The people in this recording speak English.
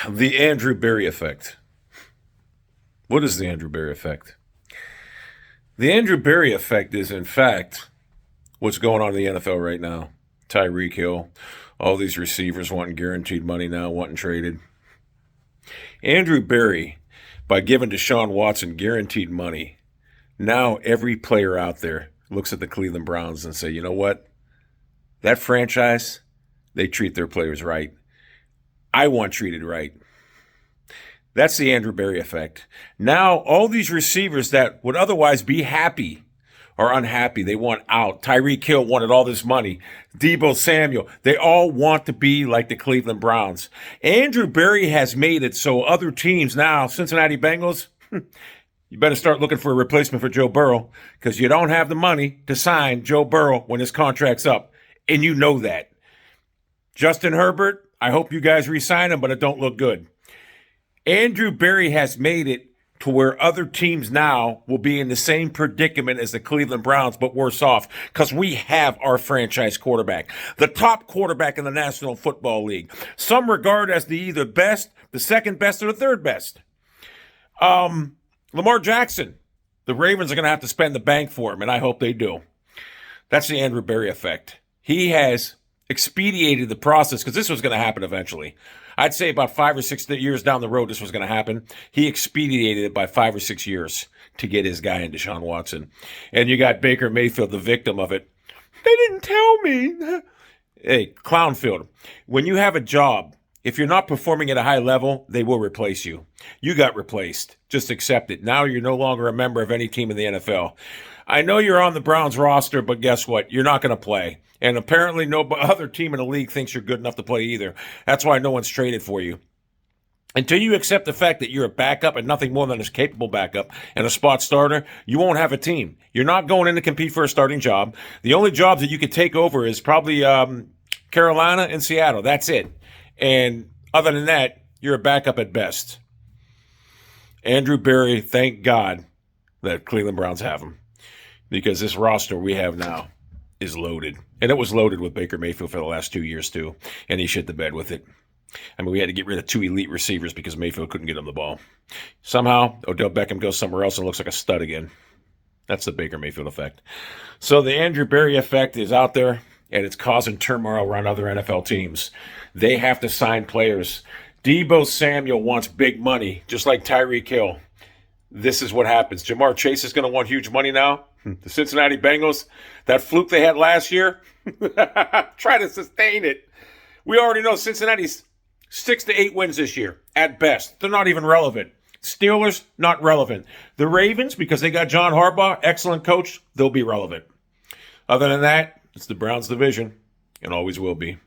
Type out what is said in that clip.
The Andrew Berry effect. What is the Andrew Berry effect? The Andrew Berry effect is, in fact, what's going on in the NFL right now. Tyreek Hill, all these receivers wanting guaranteed money now, wanting traded. Andrew Berry, by giving Deshaun Watson guaranteed money, now every player out there looks at the Cleveland Browns and say, you know what? That franchise, they treat their players right. I want treated right. That's the Andrew Berry effect. Now, all these receivers that would otherwise be happy are unhappy. They want out. Tyreek Hill wanted all this money. Deebo Samuel. They all want to be like the Cleveland Browns. Andrew Berry has made it so other teams now, Cincinnati Bengals, you better start looking for a replacement for Joe Burrow because you don't have the money to sign Joe Burrow when his contract's up. And you know that. Justin Herbert, I hope you guys re-sign him, but it don't look good. Andrew Berry has made it to where other teams now will be in the same predicament as the Cleveland Browns, but worse off because we have our franchise quarterback, the top quarterback in the National Football League. Some regard as the either best, the second best, or the third best. Lamar Jackson, the Ravens are going to have to spend the bank for him, and I hope they do. That's the Andrew Berry effect. He has expedited the process because this was going to happen eventually. I'd say about 5 or 6 years down the road, this was going to happen. He expedited it by 5 or 6 years to get his guy in Deshaun Watson. And you got Baker Mayfield, the victim of it. They didn't tell me. Hey, Clownfield, when you have a job, if you're not performing at a high level, they will replace you. You got replaced. Just accept it. Now you're no longer a member of any team in the NFL. I know you're on the Browns roster, but guess what? You're not going to play. And apparently no other team in the league thinks you're good enough to play either. That's why no one's traded for you. Until you accept the fact that you're a backup and nothing more than a capable backup and a spot starter, you won't have a team. You're not going in to compete for a starting job. The only jobs that you could take over is probably Carolina and Seattle. That's it. And other than that, you're a backup at best. Andrew Berry, thank God that Cleveland Browns have him. Because this roster we have now is loaded. And it was loaded with Baker Mayfield for the last 2 years, too. And he shit the bed with it. I mean, we had to get rid of 2 elite receivers because Mayfield couldn't get him the ball. Somehow, Odell Beckham goes somewhere else and looks like a stud again. That's the Baker Mayfield effect. So the Andrew Berry effect is out there, and it's causing turmoil around other NFL teams. They have to sign players. Deebo Samuel wants big money, just like Tyreek Hill. This is what happens. Jamar Chase is going to want huge money now. The Cincinnati Bengals, that fluke they had last year, try to sustain it. We already know Cincinnati's 6 to 8 wins this year, at best. They're not even relevant. Steelers, not relevant. The Ravens, because they got John Harbaugh, excellent coach, they'll be relevant. Other than that, it's the Browns division, and always will be.